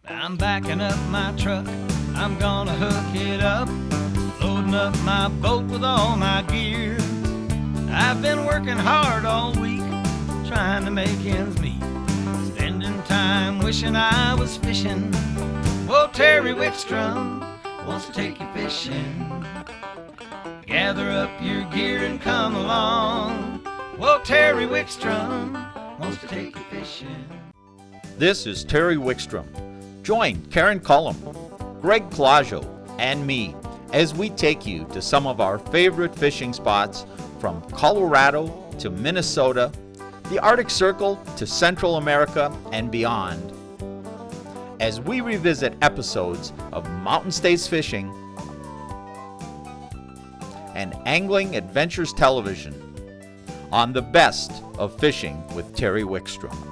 I'm backing up my truck, I'm gonna hook it up, loading up my boat with all my gear. I've been working hard all week, trying to make ends meet, spending time wishing I was fishing. Well, Terry Wickstrom wants to take you fishing. Gather up your gear and come along. Well, Terry Wickstrom wants to take you fishing. This is Terry Wickstrom. Join Karen Cullum, Greg Claggio, and me as we take you to some of our favorite fishing spots from Colorado to Minnesota, the Arctic Circle to Central America and beyond. As we revisit episodes of Mountain States Fishing and Angling Adventures Television on the best of fishing with Terry Wickstrom.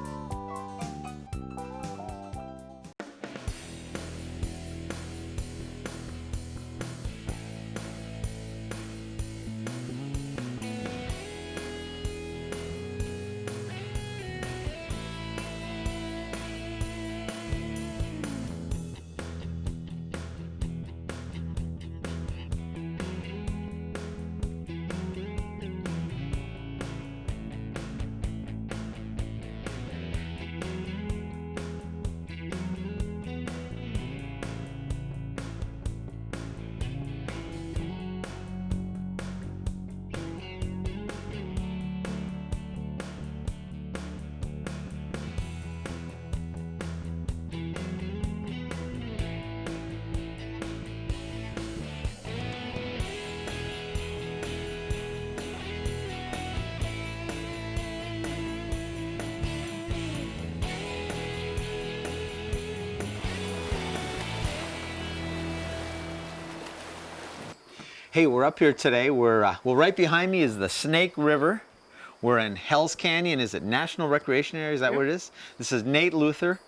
Hey, we're up here today. Well, right behind me is the Snake River. We're in Hell's Canyon. Is it National Recreation Area? Is that what it is? This is Nate Luther,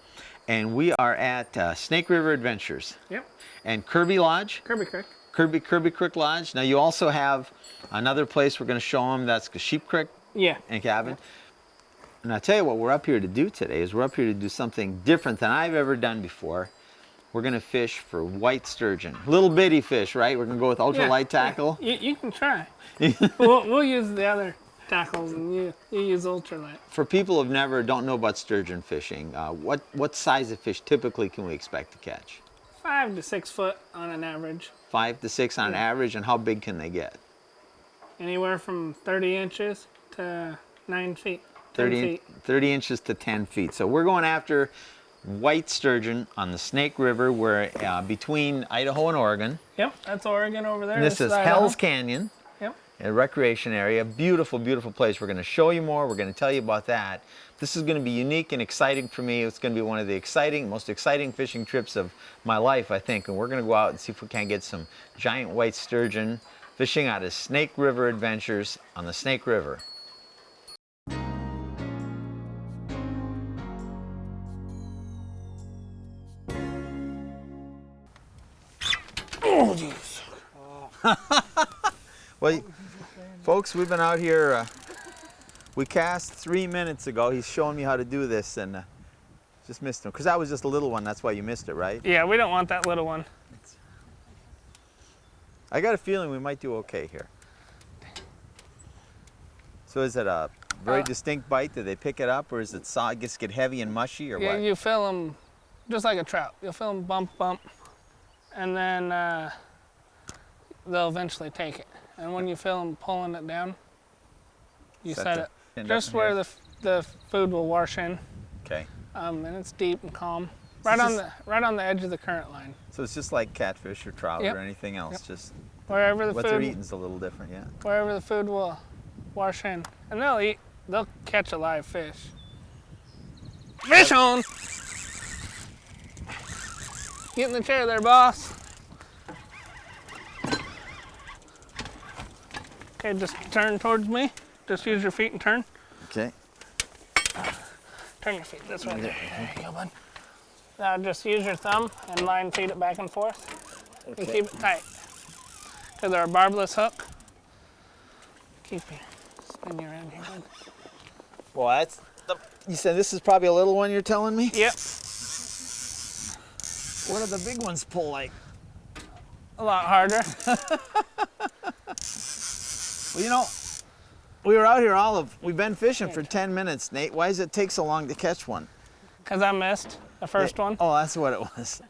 and we are at Snake River Adventures. Yep. And Kirby Lodge. Kirby Creek. Kirby Creek Lodge. Now you also have another place we're going to show them. That's Sheep Creek. Yeah. And cabin. And I'll tell you what we're up here to do today is we're up here to do something different than I've ever done before. We're going to fish for white sturgeon. Little bitty fish, right? We're going to go with ultralight tackle. Yeah. You can try. we'll use the other tackles and you use ultralight. For people who don't know about sturgeon fishing, what size of fish typically can we expect to catch? 5 to 6 foot on an average. 5 to 6 on average, and how big can they get? Anywhere from 30 inches to 9 feet. 30 inches to 10 feet. So we're going after white sturgeon on the Snake River. We're between Idaho and Oregon. Yep, that's Oregon over there. And this is Hell's Canyon. Yep. A recreation area. Beautiful, beautiful place. We're going to show you more. We're going to tell you about that. This is going to be unique and exciting for me. It's going to be one of the most exciting fishing trips of my life, I think. And we're going to go out and see if we can't get some giant white sturgeon fishing out of Snake River Adventures on the Snake River. Oh, jeez. Well, folks, we've been out here. We cast 3 minutes ago. He's showing me how to do this, and just missed him. Because that was just a little one. That's why you missed it, right? Yeah, we don't want that little one. I got a feeling we might do okay here. So is it a very distinct bite? Do they pick it up, or is it just get heavy and mushy, or what? Yeah, you feel them just like a trout. You'll feel them bump, and then they'll eventually take it. And when you feel them pulling it down, you set it just where the food will wash in. Okay. And it's deep and calm, right on the edge of the current line. So it's just like catfish or trout Yep. or anything else. Yep. Just Wherever the what food, they're eating's a little different, yeah. Wherever the food will wash in, and they'll catch a live fish. Fish on! Get in the chair there, boss. Okay, just turn towards me. Just use your feet and turn. Okay. Turn your feet this way. There you go, bud. Now just use your thumb and line feed it back and forth. Okay. And keep it tight. Because they're a barbless hook. Keep you spin you around here, bud. Well, you said this is probably a little one you're telling me? Yep. What do the big ones pull like? A lot harder. Well, you know, we were out here we've been fishing for 10 minutes, Nate. Why does it take so long to catch one? Because I missed the first one. Oh, that's what it was.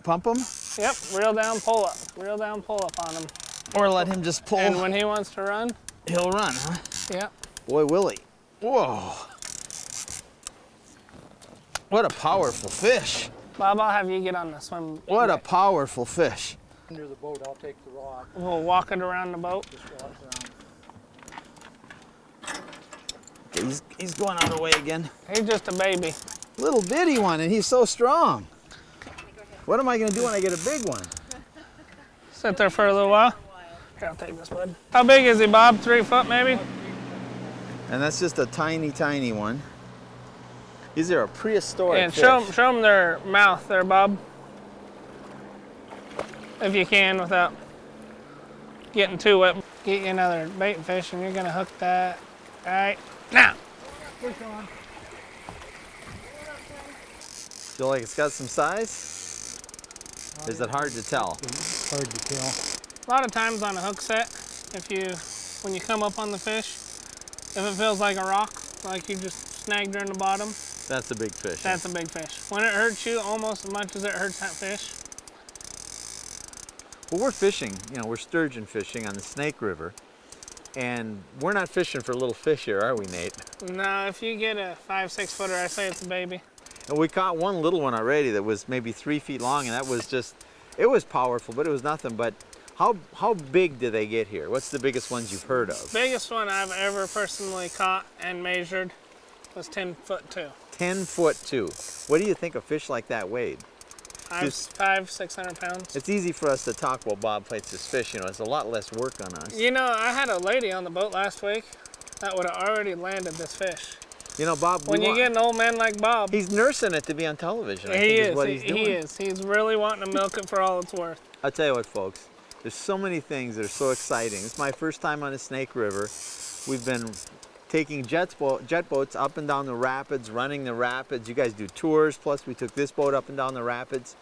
Pump him? Yep, reel down, pull up. Reel down, pull up on him. Or let him just pull. And when he wants to run, He'll run, huh? yep. Boy, will he. Whoa. What a powerful fish. Bob, I'll have you get on the swim. What a powerful fish. Under the boat, I'll take the rod. We'll walk it around the boat. Just walk around. Okay, he's going out of the way again. He's just a baby. Little bitty one, and he's so strong. What am I gonna do when I get a big one? Sit there for a little while. Here, I'll take this, bud. How big is he, Bob? 3 foot, maybe? And that's just a tiny, tiny one. These are a prehistoric And fish. show them their mouth there, Bob. If you can, without getting too wet. Get you another bait fish, and you're gonna hook that right now. Feel like it's got some size? Is it hard to tell? It's hard to tell. A lot of times on a hook set, when you come up on the fish, if it feels like a rock, like you just snagged her in the bottom, That's a big fish. that's a big fish. When it hurts you almost as much as it hurts that fish, Well, we're fishing, we're sturgeon fishing on the Snake River. And we're not fishing for little fish here, are we, Nate? no, if you get a 5-6 footer, I say it's a baby. And we caught one little one already that was maybe 3 feet long, and that was just, it was powerful, but it was nothing. But how big do they get here? What's the biggest ones you've heard of? Biggest one I've ever personally caught and measured was 10 foot 2. 10 foot 2. What do you think a fish like that weighed? 500-600 pounds. It's easy for us to talk while Bob fights his fish, it's a lot less work on us. You know, I had a lady on the boat last week that would have already landed this fish. Bob, When you get an old man like Bob, he's nursing it to be on television. I he think is. is what he's doing. He is. He's really wanting to milk it for all it's worth. I'll tell you what, folks. There's so many things that are so exciting. It's my first time on the Snake River. We've been taking jet boats up and down the rapids, running the rapids. You guys do tours, plus we took this boat up and down the rapids.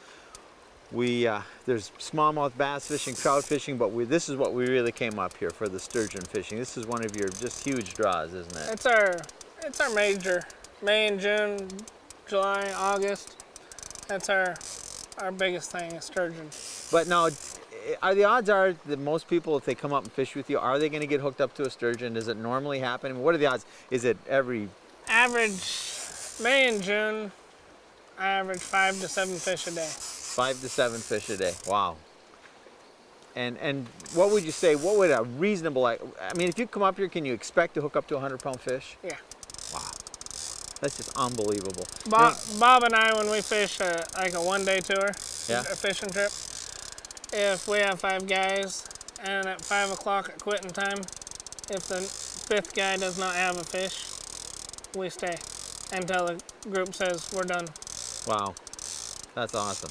There's smallmouth bass fishing, trout fishing, but this is what we really came up here for, the sturgeon fishing. This is one of your just huge draws, isn't it? It's our major. May and June, July, August. That's our biggest thing is sturgeon. But now, the odds are that most people, if they come up and fish with you, are they going to get hooked up to a sturgeon? Does it normally happen? I mean, what are the odds? Is it every... Average, May and June, I average 5 to 7 fish a day. 5 to 7 fish a day. Wow. And what would you say, what would a reasonable, I mean, if you come up here, can you expect to hook up to a 100-pound fish? Yeah. Wow. That's just unbelievable. Bob and I, when we fish like a one-day tour, Yeah. a fishing trip, if we have 5 guys and at 5 o'clock at quitting time, if the 5th guy does not have a fish, we stay until the group says we're done. Wow. That's awesome.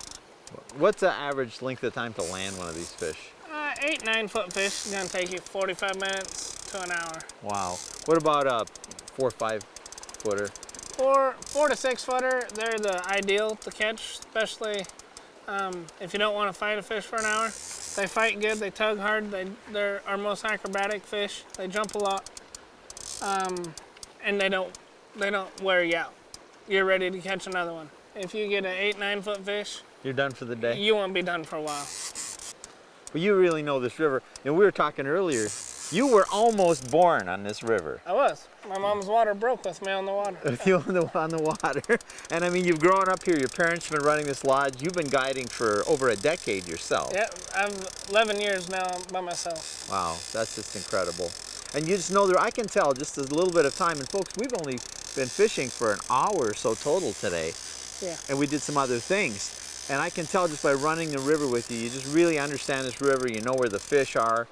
What's the average length of time to land one of these fish? 8-9 foot fish is gonna take you 45 minutes to an hour. Wow. What about a 4 or 5 footer? 4 to 6 footer, they're the ideal to catch, especially if you don't want to fight a fish for an hour. They fight good, they tug hard, they're our most acrobatic fish. They jump a lot, and they don't wear you out. You're ready to catch another one. If you get an 8-9 foot fish, You're done for the day? you won't be done for a while. Well, you really know this river. We were talking earlier, you were almost born on this river. I was. My mom's water broke with me on the water. With you on the water. And I mean, you've grown up here, your parents have been running this lodge, you've been guiding for over a decade yourself. Yeah, I'm 11 years now by myself. Wow, that's just incredible. And you just know I can tell just a little bit of time, and folks, we've only been fishing for an hour or so total today. Yeah. And we did some other things. And I can tell just by running the river with you, you just really understand this river, you know where the fish are,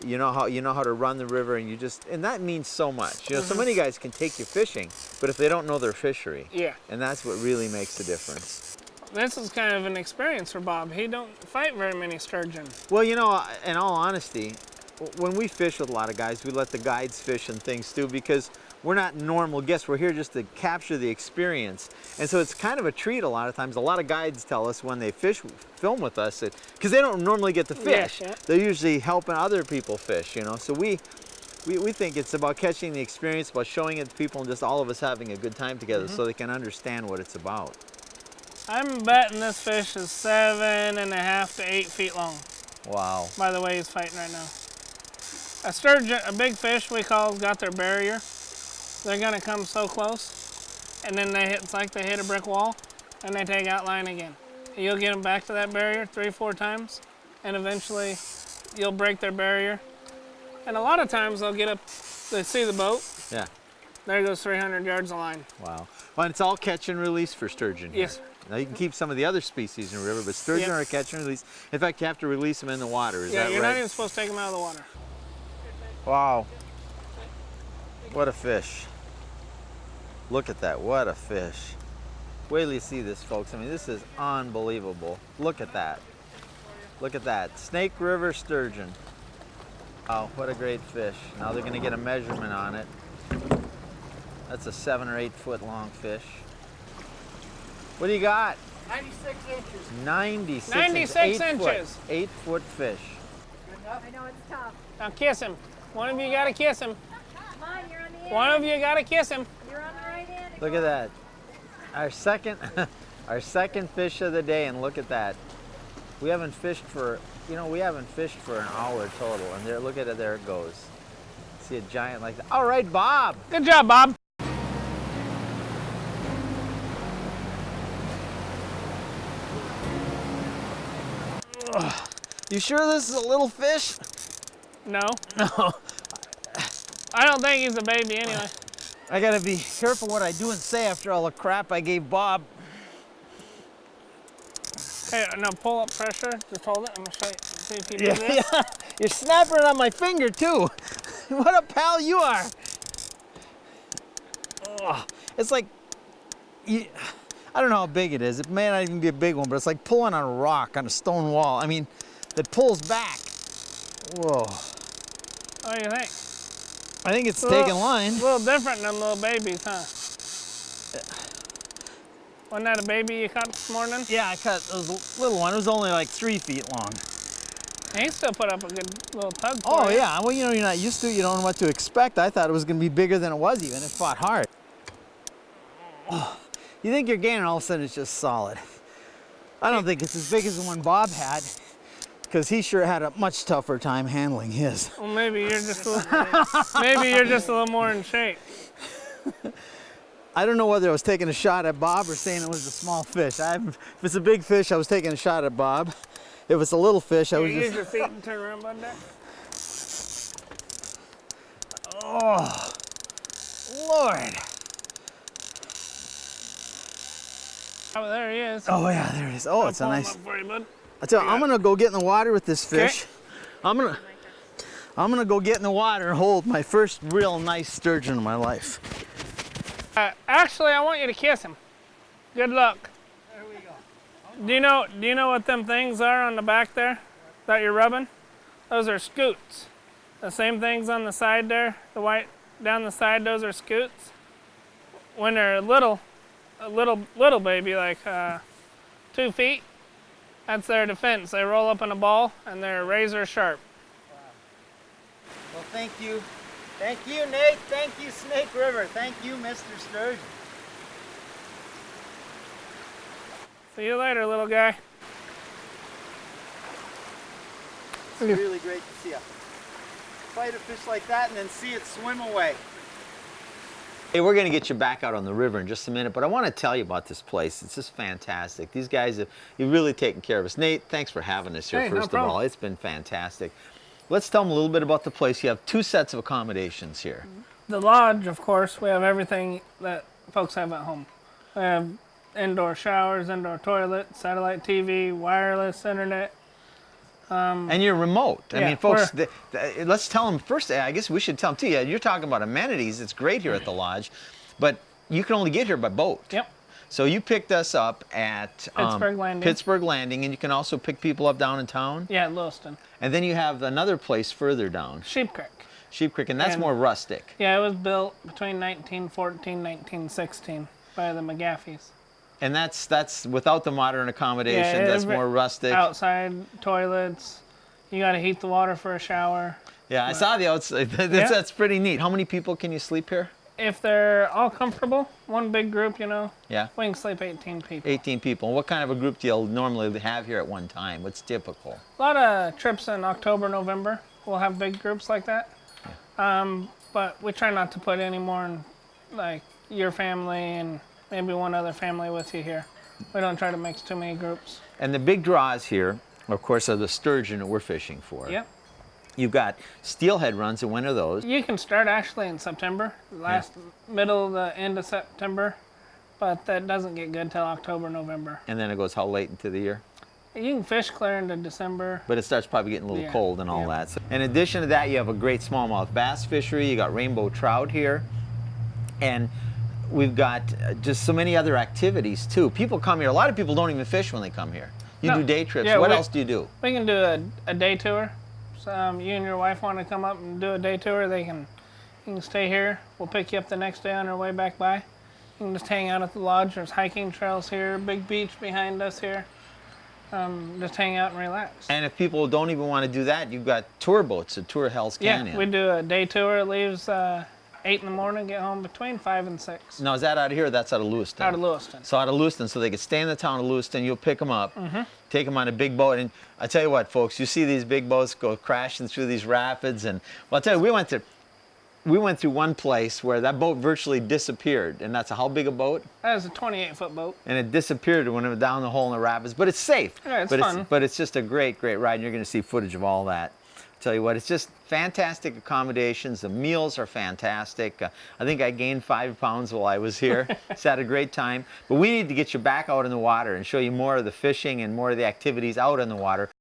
you know how to run the river, and that means so much. So many guys can take you fishing, but if they don't know their fishery, Yeah. and that's what really makes the difference. This is kind of an experience for Bob. He don't fight very many sturgeon. Well, in all honesty, when we fish with a lot of guys, we let the guides fish and things too, because we're not normal guests. We're here just to capture the experience. And so it's kind of a treat a lot of times. A lot of guides tell us when they film with us, because they don't normally get to fish. Yeah. They're usually helping other people fish, you know. So we think it's about catching the experience, about showing it to people, and just all of us having a good time together so they can understand what it's about. I'm betting this fish is 7.5 to 8 feet long. Wow. By the way he's fighting right now. A sturgeon, a big fish we call, got their barrier. They're gonna come so close, and then it's like they hit a brick wall, and they take out line again. You'll get them back to that barrier 3-4 times, and eventually you'll break their barrier. And a lot of times they'll get up, they see the boat. Yeah. There goes 300 yards of line. Wow. Well, and it's all catch and release for sturgeon here. Yes. Now you can keep some of the other species in the river, but sturgeon are catch and release. In fact, you have to release them in the water. Is that right? Yeah, you're not even supposed to take them out of the water. Wow. What a fish. Look at that. What a fish. Wait till you see this, folks. I mean, this is unbelievable. Look at that. Look at that. Snake River sturgeon. Wow, what a great fish. Now they're going to get a measurement on it. That's a 7 or 8 foot long fish. What do you got? 96 inches. 96 inches. 8 foot fish. Good enough? I know it's tough. Now kiss him. One of you gotta kiss him. Come on, you're on the end. One of you gotta kiss him. You're on the right end. Look at that. Our second fish of the day, and look at that. We haven't fished for, we haven't fished for an hour total, and there, look at it, there it goes. See a giant like that. All right, Bob. Good job, Bob. You sure this is a little fish? No. No. I don't think he's a baby anyway. I gotta be careful what I do and say after all the crap I gave Bob. Hey, now pull up pressure. Just hold it. I'm gonna show you. See if you do this. Yeah. You're snapping it on my finger too. What a pal you are. Oh, it's like, I don't know how big it is. It may not even be a big one, but it's like pulling on a rock on a stone wall. I mean, it pulls back. Whoa. What do you think? I think it's taking line. A little different than little babies, huh? Wasn't that a baby you caught this morning? Yeah, I caught a little one. It was only like 3 feet long. He still put up a good little tug for Oh you. yeah, well you're not used to it. You don't know what to expect. I thought it was going to be bigger than it was even. It fought hard. Oh, you think you're gaining, all of a sudden it's just solid. I don't think it's as big as the one Bob had, because he sure had a much tougher time handling his. Well, maybe you're just a little, maybe you're just a little more in shape. I don't know whether I was taking a shot at Bob or saying it was a small fish. If it's a big fish, I was taking a shot at Bob. If it's a little fish, I was Use just... your feet and turn around, bud, there. Oh, Lord. Oh, there he is. Oh yeah, there it is. Oh, it's a Pull him nice... up for you, bud. I tell you, I'm gonna go get in the water with this fish. Okay. I'm gonna go get in the water and hold my first real nice sturgeon of my life. Actually, I want you to kiss him. Good luck. There we go. Do you know what them things are on the back there that you're rubbing? Those are scoots. The same things on the side there, the white down the side, those are scoots. When they're a little baby, like 2 feet, that's their defense. They roll up in a ball and they're razor sharp. Wow. Well, thank you. Thank you, Nate. Thank you, Snake River. Thank you, Mr. Sturgeon. See you later, little guy. It's really great to see a fight a fish like that and then see it swim away. Hey, we're going to get you back out on the river in just a minute, but I want to tell you about this place. It's just fantastic. These guys have really taken care of us. Nate, thanks for having us here, Hey, no first of all. problem. It's been fantastic. Let's tell them a little bit about the place. You have 2 sets of accommodations here. The lodge, of course, we have everything that folks have at home. We have indoor showers, indoor toilet, satellite TV, wireless internet. And you're remote. I Yeah, mean, folks, let's tell them first. I guess we should tell them too. Yeah, you're talking about amenities. It's great here at the lodge, but you can only get here by boat. Yep. So you picked us up at Pittsburgh Landing, and you can also pick people up down in town. Yeah, Lewiston. And then you have another place further down. Sheep Creek. Sheep Creek, and that's And- more rustic. Yeah, it was built between 1914 1916 by the McGaffeys. And that's without the modern accommodation. Yeah, That's more rustic. Outside toilets. You got to heat the water for a shower. Yeah, I saw the outside. Yeah. That's pretty neat. How many people can you sleep here? If they're all comfortable, one big group, you know, Yeah. we can sleep 18 people. 18 people. What kind of a group do you normally have here at one time? What's typical? A lot of trips in October, November. We'll have big groups like that. But we try not to put any more than like your family and maybe one other family with you here. We don't try to mix too many groups. And the big draws here, of course, are the sturgeon that we're fishing for. Yep. You've got steelhead runs, and when are those? You can start actually in September, middle, the end of September, but that doesn't get good till October, November. And then it goes how late into the year? You can fish clear into December. But it starts probably getting a little Yeah, cold and all yeah. that. So, in addition to that, you have a great smallmouth bass fishery. You got rainbow trout here. And we've got just so many other activities too. People come here. A lot of people don't even fish when they come here. You No. do day trips. Yeah, What we- else do you do? We can do a day tour. So, you and your wife want to come up and do a day tour, you can stay here. We'll pick you up the next day on our way back by. You can just hang out at the lodge. There's hiking trails here, big beach behind us here. Just hang out and relax. And if people don't even want to do that, you've got tour boats that tour Hell's Canyon. Yeah, we do a day tour. It leaves 8 in the morning, get home between 5 and 6. Now, is that out of here or that's out of Lewiston? Out of Lewiston. So out of Lewiston, so they could stay in the town of Lewiston. You'll pick them up, take them on a big boat. And I tell you what, folks, you see these big boats go crashing through these rapids. And well, I tell you, we went through one place where that boat virtually disappeared. And that's how big a boat? That is a 28-foot boat. And it disappeared when it was down the hole in the rapids. But it's safe. Yeah, it's but fun. But it's just a great, great ride. And you're going to see footage of all that. Tell you what, it's just fantastic accommodations. The meals are fantastic. I think I gained 5 pounds while I was here. It's had a great time. But we need to get you back out in the water and show you more of the fishing and more of the activities out in the water.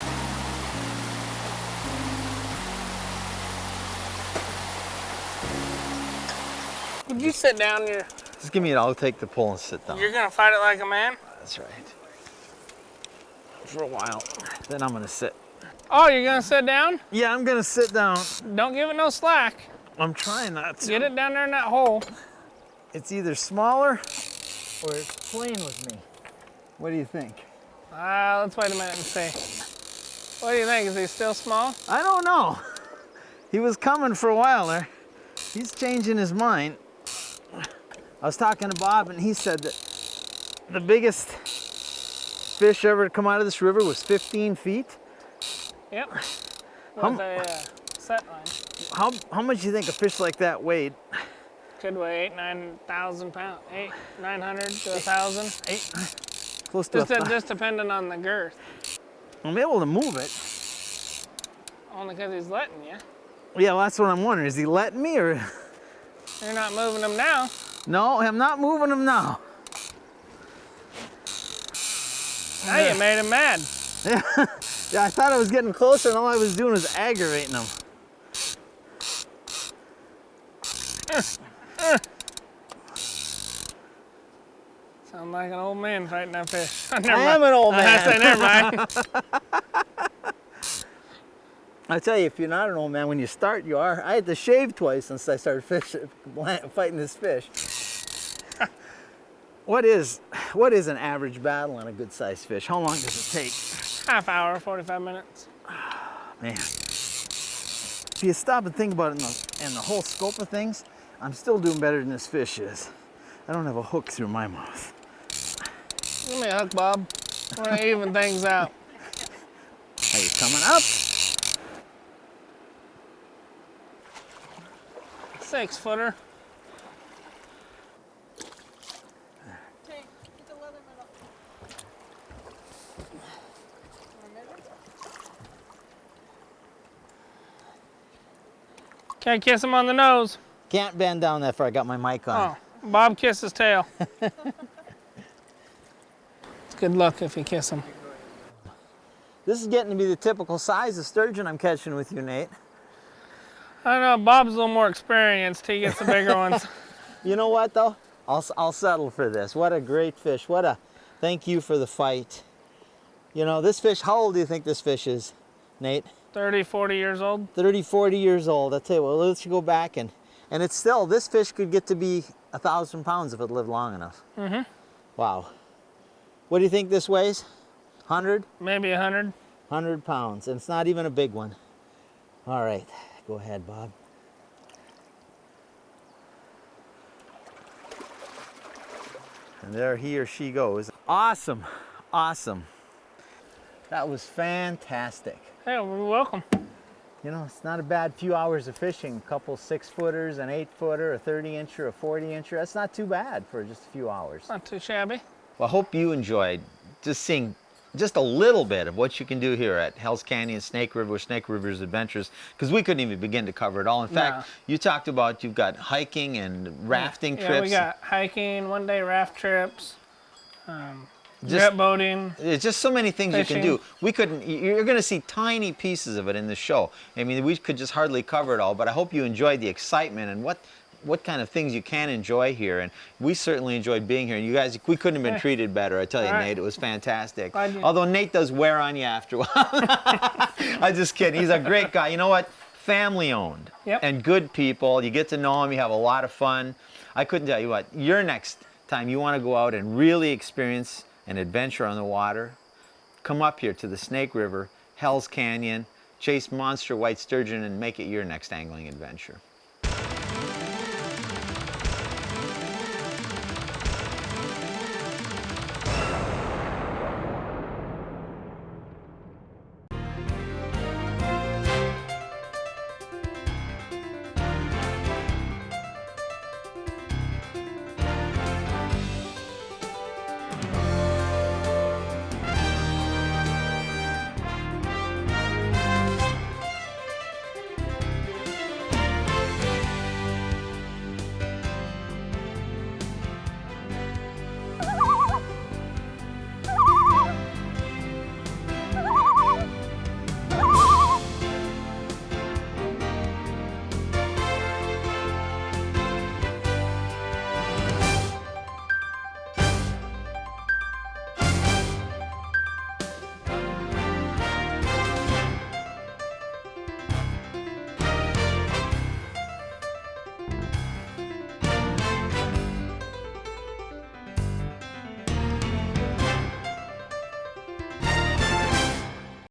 Would you sit down? Just give me it. I'll take the pull and sit down. You're going to fight it like a man? That's right. For a while. Then I'm going to sit. Oh, you're going to sit down? Yeah, I'm going to sit down. Don't give it no slack. I'm trying not to. Get it down there in that hole. It's either smaller or it's playing with me. What do you think? Let's wait a minute and see. What do you think? Is he still small? I don't know. He was coming for a while there. He's changing his mind. I was talking to Bob and he said that the biggest fish ever to come out of this river was 15 feet. Yep. How- With a set line. How much do you think a fish like that weighed? Could weigh 9,000 pounds. 900 to 1,000. Close to Just depending on the girth. I'm able to move it. Only because he's letting you. Yeah, well, that's what I'm wondering. Is he letting me or? You're not moving him now. No, I'm not moving him now. Now you made him mad. Yeah, I thought I was getting closer and all I was doing was aggravating him. Sound like an old man fighting that fish. Never I am mind. an old I man. say, never mind. I tell you, if you're not an old man, when you start, you are. I had to shave twice since I started fighting this fish. What is an average battle on a good-sized fish? How long does it take? Half hour, 45 minutes. Man, if you stop and think about it in the whole scope of things, I'm still doing better than this fish is. I don't have a hook through my mouth. Give me a hook, Bob. We're gonna even things out. Are you coming up? 6-footer. Can't kiss him on the nose. Can't bend down that far. I got my mic on. Oh, Bob kissed his tail. It's good luck if you kiss him. This is getting to be the typical size of sturgeon I'm catching with you, Nate. I don't know, Bob's a little more experienced. He gets the bigger ones. You know what, though? I'll settle for this. What a great fish. What a thank you for the fight. You know, this fish, how old do you think this fish is, Nate? 30, 40 years old. 30, 40 years old. I'll tell you what, let's go back and it's still, this fish could get to be 1,000 pounds if it lived long enough. Mm-hmm. Wow. What do you think this weighs? 100? Maybe 100. 100 pounds, and it's not even a big one. All right, go ahead, Bob. And there he or she goes. Awesome, awesome. That was fantastic. Hey, you're welcome. You know, it's not a bad few hours of fishing. A couple 6-footers, an 8-footer, a 30-incher, a 40-incher. That's not too bad for just a few hours. Not too shabby. Well, I hope you enjoyed just seeing just a little bit of what you can do here at Hell's Canyon, Snake River, Snake River's Adventures, because we couldn't even begin to cover it all. In fact, you talked about you've got hiking and rafting trips. Yeah, we got hiking, one-day raft trips, jet boating. There's just so many things fishing. you can do. We couldn't, you're going to see tiny pieces of it in the show. I mean, we could just hardly cover it all, but I hope you enjoyed the excitement and what kind of things you can enjoy here. And we certainly enjoyed being here. And you guys, we couldn't have been treated better. I tell you, Nate, it was fantastic. Although Nate does wear on you after a while. I'm just kidding. He's a great guy. You know what? Family owned and good people. You get to know him. You have a lot of fun. I couldn't tell you what. Your next time you want to go out and really experience an adventure on the water, come up here to the Snake River, Hell's Canyon, chase monster white sturgeon, and make it your next angling adventure.